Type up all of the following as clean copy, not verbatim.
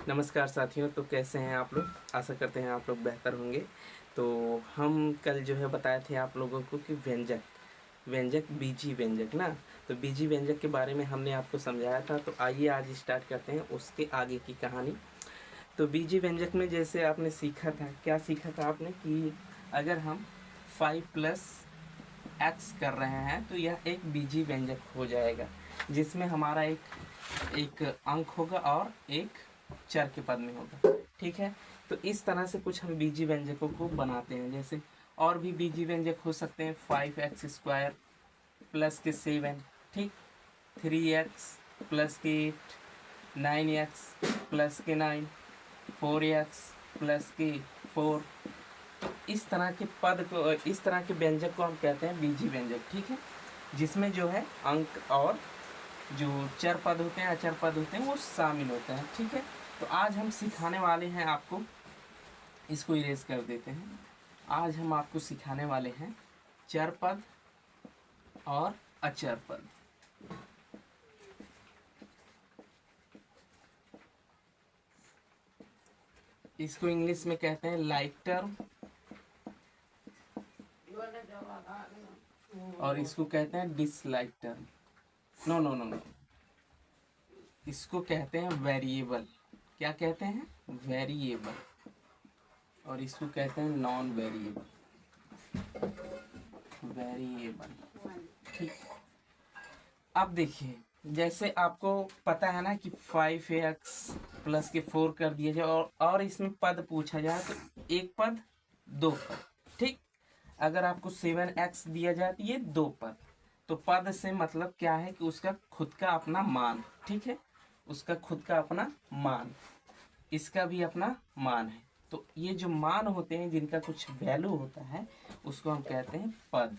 नमस्कार साथियों। तो कैसे हैं आप लोग? आशा करते हैं आप लोग बेहतर होंगे। तो हम कल जो है बताए थे आप लोगों को कि व्यंजक व्यंजक बीजी व्यंजक ना, तो बीजी व्यंजक के बारे में हमने आपको समझाया था। तो आइए आज स्टार्ट करते हैं उसके आगे की कहानी। तो बीजी व्यंजक में जैसे आपने सीखा था, क्या सीखा था आपने कि अगर हम 5+x कर रहे हैं तो यह एक बीजी व्यंजक हो जाएगा, जिसमें हमारा एक अंक होगा और एक चर के पद में होगा। ठीक है, तो इस तरह से कुछ हम बीजी व्यंजकों को बनाते हैं। जैसे और भी बीजी व्यंजक हो सकते हैं 5x² प्लस के 7, ठीक, 3x प्लस के 8, 9x प्लस के 9, 4x प्लस के 4। तो इस तरह के पद को, इस तरह के व्यंजक को हम कहते हैं बीजी व्यंजक। ठीक है, जिसमें जो है अंक और जो चर पद होते हैं, अचर पद होते हैं, वो शामिल होते हैं। ठीक है, तो आज हम सिखाने वाले हैं आपको, इसको इरेज कर देते हैं। आज हम आपको सिखाने वाले हैं चर पद और अचर पद। इसको इंग्लिश में कहते हैं लाइक टर्म, और इसको कहते हैं dislike term. No no no no, इसको कहते हैं वेरिएबल। क्या कहते हैं? वेरिएबल। और इसको कहते हैं नॉन वेरिएबल। ठीक, अब देखिए, जैसे आपको पता है ना कि 5x प्लस के 4 कर दिया जाए और इसमें पद पूछा जाए तो एक पद, दो पद। ठीक, अगर आपको 7x दिया जाए तो ये दो पद। तो पद से मतलब क्या है कि उसका खुद का अपना मान। ठीक है, उसका खुद का अपना मान, इसका भी अपना मान है। तो ये जो मान होते हैं, जिनका कुछ वैल्यू होता है, उसको हम कहते हैं पद।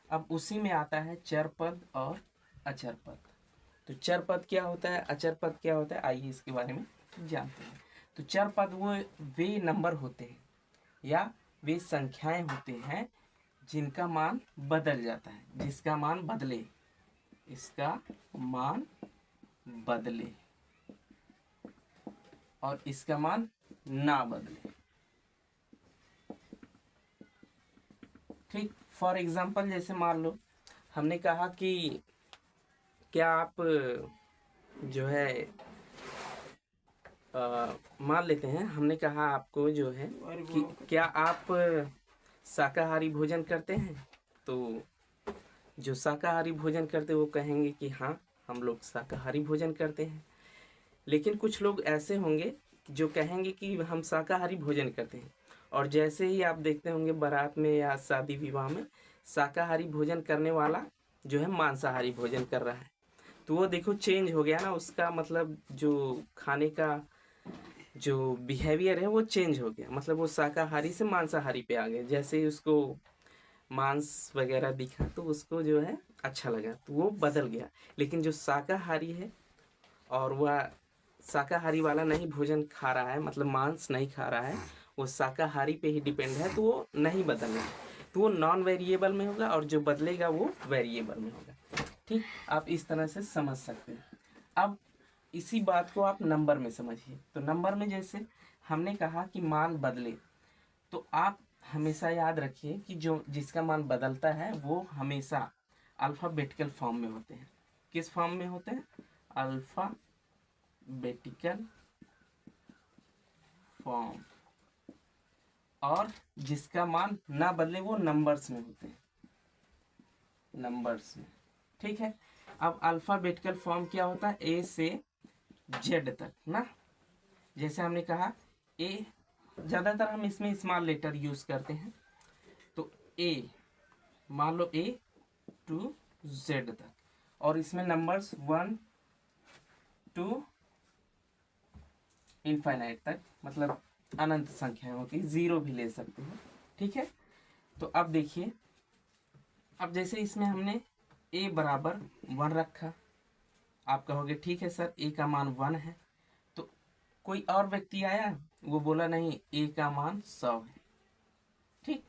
अब उसी में आता है चर पद और अचर पद। तो चर पद क्या होता है, अचर पद क्या होता है, आइए इसके बारे में जानते हैं। तो चर पद वे नंबर होते हैं या वे संख्याएं होते हैं जिनका मान बदल जाता है, जिसका मान बदले, इसका मान बदले और इसका मान ना बदले। ठीक, फॉर एग्जाम्पल जैसे मान लो हमने कहा कि क्या आप जो है मान लेते हैं, हमने कहा आपको जो है कि क्या आप शाकाहारी भोजन करते हैं। तो जो शाकाहारी भोजन करते हैं वो कहेंगे कि हाँ, हम लोग शाकाहारी भोजन करते हैं। लेकिन कुछ लोग ऐसे होंगे जो कहेंगे कि हम शाकाहारी भोजन करते हैं, और जैसे ही आप देखते होंगे बारात में या शादी विवाह में शाकाहारी भोजन करने वाला जो है मांसाहारी भोजन कर रहा है, तो वो देखो चेंज हो गया ना, उसका मतलब जो खाने का जो बिहेवियर है वो चेंज हो गया। मतलब वो शाकाहारी से मांसाहारी पे आ गए। जैसे ही उसको मांस वगैरह दिखा तो उसको जो है अच्छा लगा, तो वो बदल गया। लेकिन जो शाकाहारी है और वह शाकाहारी वाला नहीं भोजन खा रहा है, मतलब मांस नहीं खा रहा है, वो शाकाहारी पे ही डिपेंड है, तो वो नहीं बदलेगा। तो वो नॉन वेरिएबल में होगा और जो बदलेगा वो वेरिएबल में होगा। ठीक, आप इस तरह से समझ सकते हैं। अब इसी बात को आप नंबर में समझिए। तो नंबर में जैसे हमने कहा कि मान बदले, तो आप हमेशा याद रखिए कि जो जिसका मान बदलता है वो हमेशा अल्फ़ाबेटिकल फॉर्म में होते हैं। किस फॉर्म में होते हैं? Alphabetical form. और जिसका मान ना बदले वो नंबर्स में होते हैं, नंबर्स में। ठीक है, अब अल्फ़ाबेटिकल फॉर्म क्या होता है? ए से जेड तक ना। जैसे हमने कहा ए, ज़्यादातर हम इसमें स्मॉल लेटर यूज़ करते हैं। तो ए, मान लो ए टू जेड तक, और इसमें नंबर्स 1 टू इनफाइनाइट तक, मतलब अनंत संख्याएं होती है, 0 भी ले सकते हो। ठीक है, तो अब देखिए, अब जैसे इसमें हमने ए बराबर 1 रखा, आप कहोगे ठीक है सर, ए का मान 1 है। तो कोई और व्यक्ति आया, वो बोला नहीं, ए का मान 100 है। ठीक,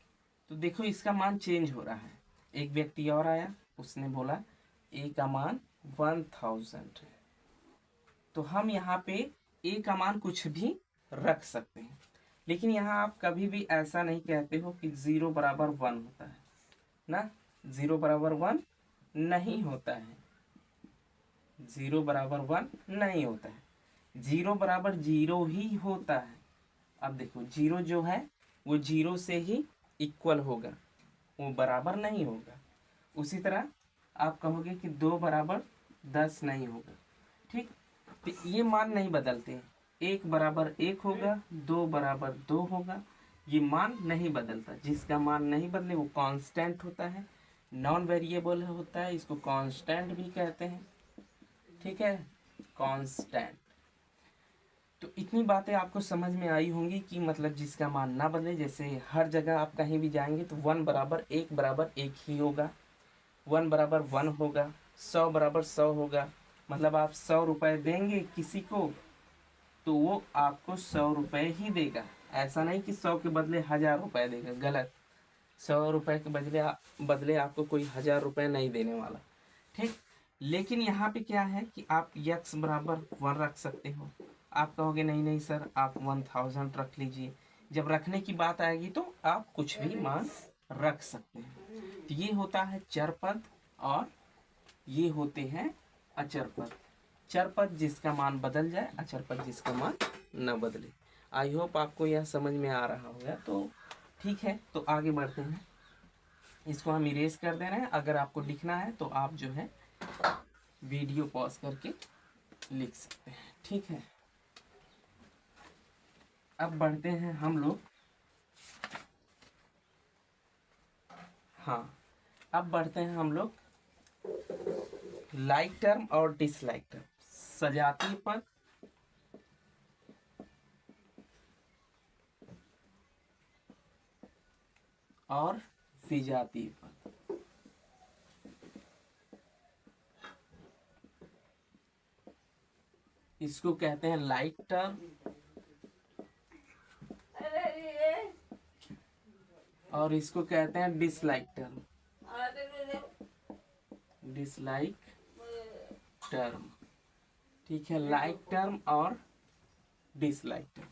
तो देखो इसका मान चेंज हो रहा है। एक व्यक्ति और आया, उसने बोला ए का मान 1000 है। तो हम यहाँ पे ए का मान कुछ भी रख सकते हैं। लेकिन यहाँ आप कभी भी ऐसा नहीं कहते हो कि 0 बराबर 1 होता है ना, 0 बराबर 1 नहीं होता है, 0 बराबर 1 नहीं होता है, 0 बराबर 0 ही होता है। अब देखो 0 जो है वो 0 से ही इक्वल होगा, वो बराबर नहीं होगा। उसी तरह आप कहोगे कि 2 बराबर 10 नहीं होगा, ठीक। तो ये मान नहीं बदलते हैं, 1 बराबर 1 होगा, 2 बराबर 2 होगा, ये मान नहीं बदलता। जिसका मान नहीं बदले वो कांस्टेंट होता है, नॉन वेरिएबल होता है, इसको कांस्टेंट भी कहते हैं, ठीक है, कांस्टेंट। तो इतनी बातें आपको समझ में आई होंगी कि मतलब जिसका मान ना बदले। जैसे हर जगह आप कहीं भी जाएंगे तो 1 बराबर 1 ही होगा, 1 बराबर 1 होगा, 100 बराबर 100 होगा। मतलब आप 100 रुपये देंगे किसी को तो वो आपको 100 रुपये ही देगा। ऐसा नहीं कि 100 के बदले 1000 रुपये देगा, गलत। 100 रुपये के बदले आपको कोई 1000 रुपये नहीं देने वाला, ठीक। लेकिन यहाँ पे क्या है कि आप यक्स बराबर 1 रख सकते हो। आप कहोगे नहीं नहीं सर आप 1000 रख लीजिए। जब रखने की बात आएगी तो आप कुछ भी मान रख सकते हैं। तो ये होता है चर पद और ये होते हैं अचर पद। चर पद जिसका मान बदल जाए, अचर पद जिसका मान न बदले। आई होप आपको यह समझ में आ रहा होगा। तो ठीक है, तो आगे बढ़ते हैं। इसको हम इरेज कर दे रहे हैं। अगर आपको लिखना है तो आप जो है वीडियो पॉज करके लिख सकते हैं, ठीक है। अब बढ़ते हैं हम लोग, हाँ अब बढ़ते हैं हम लोग लाइक टर्म और डिसलाइक टर्म, सजातीय पद और विजातीय पद। इसको कहते हैं लाइक टर्म और इसको कहते हैं डिसलाइक टर्म, डिसलाइक टर्म, ठीक है। लाइक टर्म और डिसलाइक टर्म।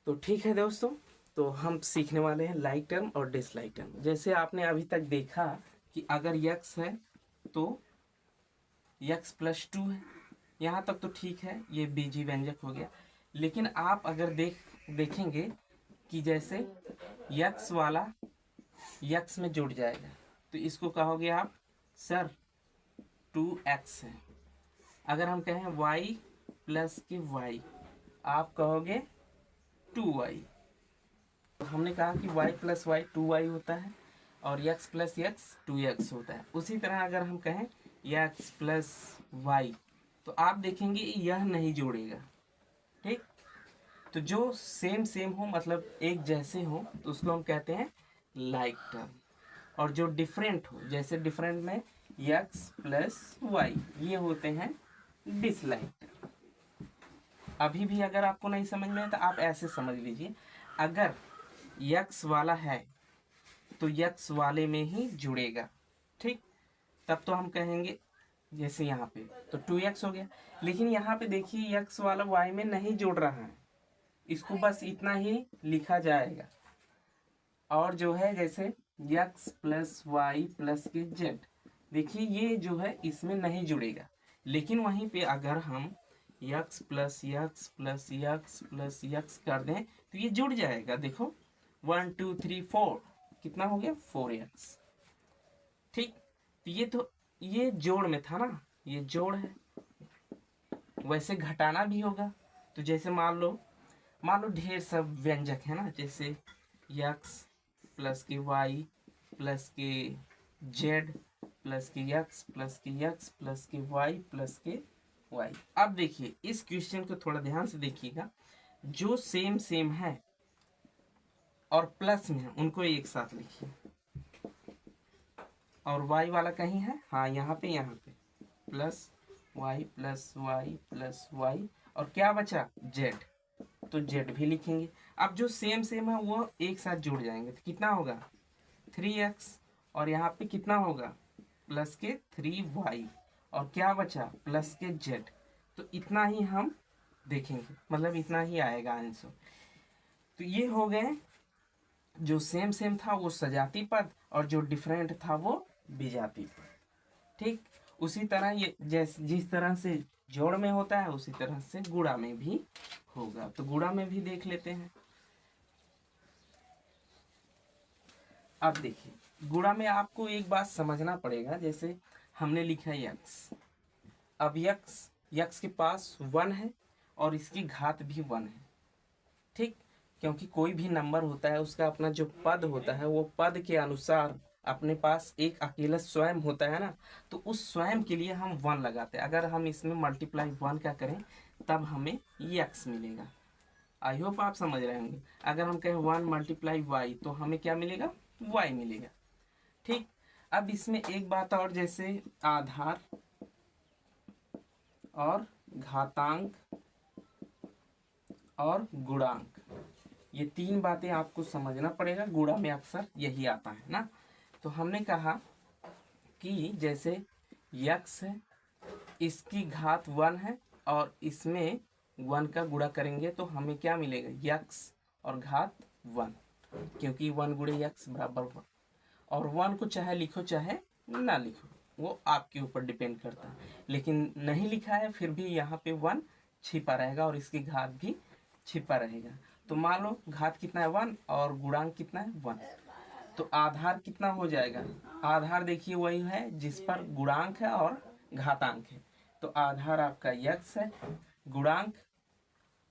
तो ठीक है दोस्तों, तो हम सीखने वाले हैं लाइक टर्म और डिसलाइक टर्म। जैसे आपने अभी तक देखा कि अगर यक्स है तो यक्स प्लस 2 है, यहाँ तक तो ठीक है, ये बीजी व्यंजक हो गया। लेकिन आप अगर देखेंगे कि जैसे यक्स वाला यक्स में जुड़ जाएगा तो इसको कहोगे आप सर 2x है। अगर हम कहें y प्लस के y, आप कहोगे 2y। तो हमने कहा कि y प्लस y 2y होता है और x प्लस x 2x होता है। उसी तरह अगर हम कहें x प्लस y तो आप देखेंगे यह नहीं जोड़ेगा, ठीक। तो जो सेम सेम हो, मतलब एक जैसे हो, तो उसको हम कहते हैं लाइक टर्म। और जो डिफरेंट हो, जैसे डिफरेंट में x प्लस वाई, ये होते हैं डिसलाइक टर्म। अभी भी अगर आपको नहीं समझ में आए तो आप ऐसे समझ लीजिए, अगर x वाला है तो x वाले में ही जुड़ेगा, ठीक। तब तो हम कहेंगे जैसे यहाँ पे तो 2x हो गया। लेकिन यहाँ पे देखिए x वाला y में नहीं जुड़ रहा है, इसको बस इतना ही लिखा जाएगा। और जो है जैसे x प्लस वाई प्लस के z, देखिए ये जो है इसमें नहीं जुड़ेगा। लेकिन वहीं पे अगर हम x plus x plus x plus x कर दें तो ये जुड़ जाएगा। देखो 1 2 3 4 कितना हो गया 4x, ठीक। तो ये जोड़ में था ना, ये जोड़ है। वैसे घटाना भी होगा, तो जैसे मान लो ढेर सब व्यंजक है ना, जैसे x प्लस के y प्लस के z प्लस के x प्लस के x प्लस के y प्लस के y। अब देखिए इस क्वेश्चन को थोड़ा ध्यान से देखिएगा, जो सेम सेम है और प्लस में है उनको एक साथ लिखिए। और y वाला कहीं है, हाँ यहाँ पे plus y plus y plus y और क्या बचा z, तो z भी लिखेंगे। अब जो सेम सेम है वो एक साथ जुड़ जाएंगे तो कितना होगा 3x और यहाँ पे कितना होगा प्लस के 3y और क्या बचा प्लस के z। तो इतना ही हम देखेंगे, मतलब इतना ही आएगा आंसर। तो ये हो गए, जो सेम सेम था वो सजाती पद और जो डिफरेंट था वो विजाती पद। ठीक, उसी तरह ये जिस तरह से जोड़ में होता है उसी तरह से गुणा में भी होगा। तो गुणा में भी देख लेते हैं। अब देखिए गुणा में आपको एक बात समझना पड़ेगा, जैसे हमने लिखा यक्स। अब यक्स के पास 1 है और इसकी घात भी 1 है। ठीक, क्योंकि कोई भी नंबर होता है उसका अपना जो पद होता है वो पद के अनुसार अपने पास एक अकेला स्वयं होता है ना, तो उस स्वयं के लिए हम 1 लगाते हैं। अगर हम इसमें मल्टीप्लाई 1 का करें तब हमें यक्स मिलेगा। आई होप आप समझ रहे होंगे। अगर हम कहें 1 मल्टीप्लाई वाई तो हमें क्या मिलेगा, वाई मिलेगा। ठीक, अब इसमें एक बात और, जैसे आधार और घातांक और गुणांक, ये 3 बातें आपको समझना पड़ेगा। गुणा में अक्सर यही आता है ना। तो हमने कहा कि जैसे यक्स है, इसकी घात 1 है और इसमें 1 का गुणा करेंगे तो हमें क्या मिलेगा, यक्स और घात 1, क्योंकि 1 गुणे यक्स बराबर 1। और 1 को चाहे लिखो चाहे ना लिखो, वो आपके ऊपर डिपेंड करता है। लेकिन नहीं लिखा है फिर भी यहाँ पे 1 छिपा रहेगा और इसकी घात भी छिपा रहेगा। तो मान लो घात कितना है 1 और गुणांक कितना है 1। तो आधार कितना हो जाएगा, आधार देखिए वही है जिस पर गुणांक है और घातांक है। तो आधार आपका यक्स है, गुणांक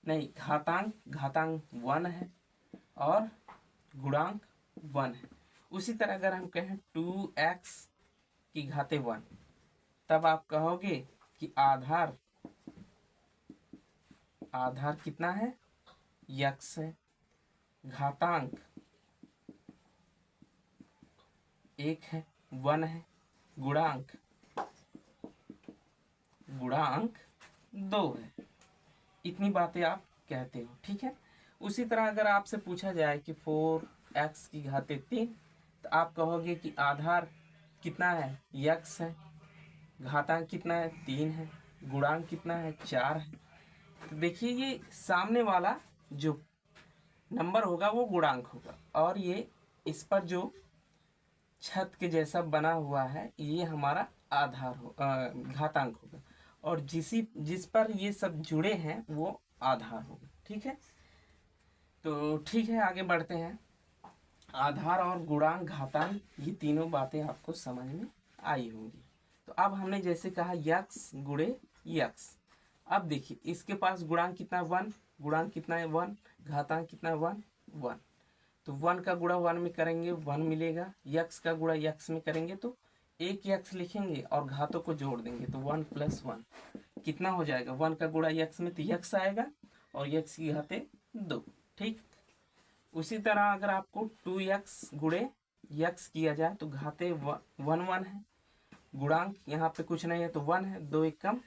नहीं घातांक 1 है और गुणांक 1 है। उसी तरह अगर हम कहें 2x की घाते 1, तब आप कहोगे कि आधार कितना है, यक्स है, घातांक 1 है, 1 है, गुणांक 2 है। इतनी बातें आप कहते हो, ठीक है। उसी तरह अगर आपसे पूछा जाए कि 4x की घाते 3, तो आप कहोगे कि आधार कितना है, यक्स है, घातांक कितना है 3 है, गुणांक कितना है 4 है। तो देखिए ये सामने वाला जो नंबर होगा वो गुणांक होगा और ये इस पर जो छत के जैसा बना हुआ है ये हमारा घातांक होगा और जिस पर ये सब जुड़े हैं वो आधार होगा। ठीक है, तो ठीक है आगे बढ़ते हैं। आधार और गुणांक घातांक ये तीनों बातें आपको समझ में आई होंगी। तो अब हमने जैसे कहा यक्स गुणे यक्स। अब देखिए इसके पास गुणांक कितना है 1, गुणांक कितना है 1, घातांक कितना है 1, 1। तो 1 का गुणा 1 में करेंगे 1 मिलेगा, यक्स का गुणा यक्स में करेंगे तो एक यक्स लिखेंगे और घातों को जोड़ देंगे तो 1 + 1 कितना हो जाएगा, 1 का गुणा यक्स में तो यक्स आएगा और यक्स की घाते 2। ठीक, उसी तरह अगर आपको 2x गुणे यक्स किया जाए तो घाते 1 1 है, गुणांक यहाँ पे कुछ नहीं है तो 1 है, 2 × 1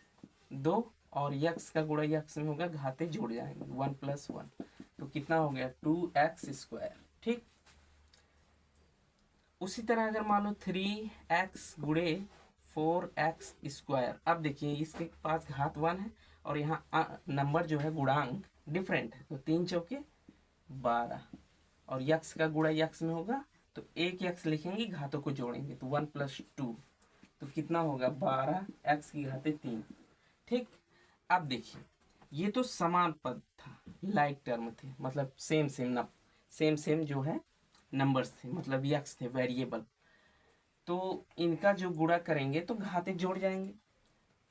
2 और यक्स का गुणा यक्स में होगा, घाते जुड़ जाएंगे 1 + 1 तो कितना हो गया 2x²। ठीक, उसी तरह अगर मान लो 3x गुणे 4x²। अब देखिए इसके पास घात 1 है और यहाँ नंबर जो है गुणांक डिफरेंट है, तो 3 चौके 12 और यक्स का गुणा यक्स में होगा तो एक यक्स लिखेंगे, घातों को जोड़ेंगे तो 1 + 2 तो कितना होगा 12 x की घाते 3। ठीक, अब देखिए ये तो समान पद था, लाइक टर्म थे, मतलब सेम जो है नंबर्स थे, मतलब यक्स थे वेरिएबल। तो इनका जो गुणा करेंगे तो घाते जोड़ जाएंगे।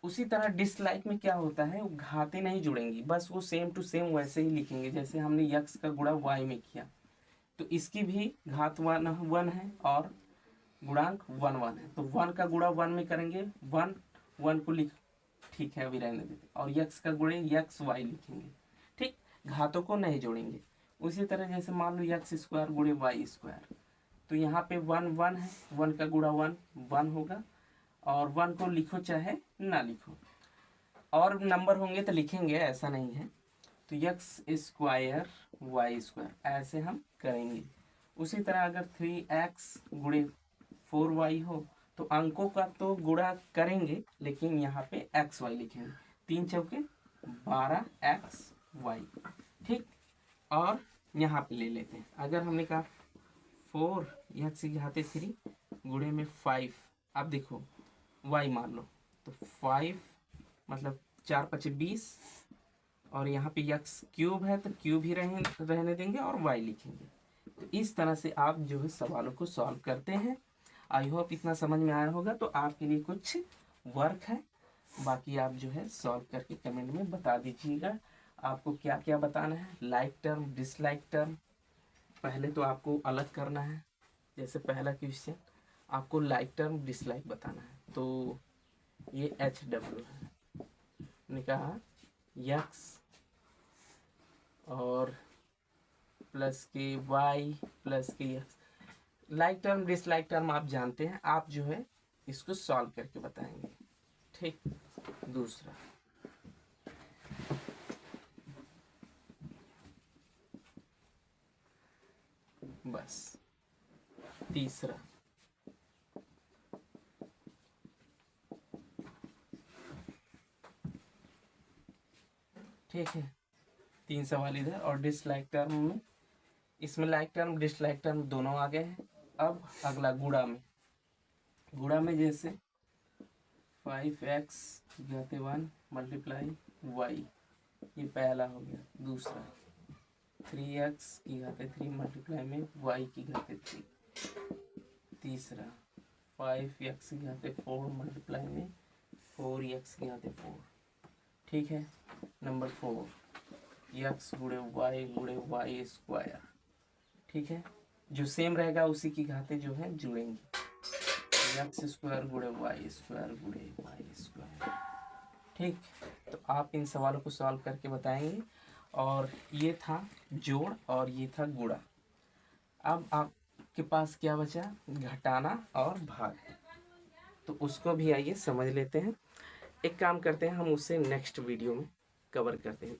उसी तरह डिसलाइक में क्या होता है, वो घाते नहीं जुड़ेंगी, बस वो सेम टू सेम वैसे ही लिखेंगे जैसे हमने यक्स का गुणा वाई में किया। तो इसकी भी घात 1 है और गुणांक 1 1 है, तो 1 का गुणा 1 में करेंगे 1 1 को लिख, ठीक है अभी रहने देते, और यक्स का गुणे यक्स वाई लिखेंगे। ठीक, घातों को नहीं जोड़ेंगे। उसी तरह जैसे मान लो x² गुणे y², तो यहाँ पे 1 1 है, 1 का गुणा 1 1 होगा और 1 को लिखो चाहे ना लिखो, और नंबर होंगे तो लिखेंगे, ऐसा नहीं है। तो x² y² ऐसे हम करेंगे। उसी तरह अगर 3x गुणे 4y हो तो तो अंकों का तो गुणा करेंगे, लेकिन यहाँ पे एक्स वाई लिखेंगे। 3 चौके 12 एक्स वाई। ठीक, और यहाँ पे ले लेते हैं। अगर हमने कहा 4 एक्स की घाते 3 गुणे में 5, अब देखो वाई मान लो, तो 5 मतलब 4 5 20, और यहाँ पे एक्स क्यूब है तो क्यूब ही रहने देंगे और वाई लिखेंगे। तो इस तरह से आप जो है सवालों को सॉल्व करते हैं। आई होप इतना समझ में आया होगा। तो आपके लिए कुछ वर्क है, बाकी आप जो है सॉल्व करके कमेंट में बता दीजिएगा आपको क्या क्या बताना है। लाइक टर्म, डिसलाइक टर्म पहले तो आपको अलग करना है। जैसे पहला क्वेश्चन आपको लाइक टर्म डिसलाइक बताना है, तो ये HW है। मैंने कहा यक्स और प्लस के वाई प्लस के x. Like term dislike term आप जानते हैं, आप जो है इसको सॉल्व करके बताएंगे। ठीक, दूसरा बस, तीसरा ठीक है। 3 सवाल इधर, और डिसलाइक टर्म में इसमें लाइक टर्म डिसलाइक टर्म दोनों आ गए हैं। अब अगला गुणा में, गुणा में जैसे 5x घाते 1 मल्टीप्लाई वाई, ये पहला हो गया। दूसरा 3x की घाते 3 मल्टीप्लाई में y की घाते 3। तीसरा 5x की घाते 4 मल्टीप्लाई में 4x की घाते 4। ठीक है। नंबर 4 x गुणे y स्क्वायर। ठीक है, जो सेम रहेगा उसी की घाते जो है जुड़ेंगे। एक्स स्क्वायर गुणे वाई स्क्वायर गुणे वाई स्क्वायर। ठीक, तो आप इन सवालों को सॉल्व करके बताएंगे। और ये था जोड़ और ये था गुणा। अब आपके पास क्या बचा? घटाना और भाग। तो उसको भी आइए समझ लेते हैं। एक काम करते हैं, हम उससे नेक्स्ट वीडियो में कवर करते हैं।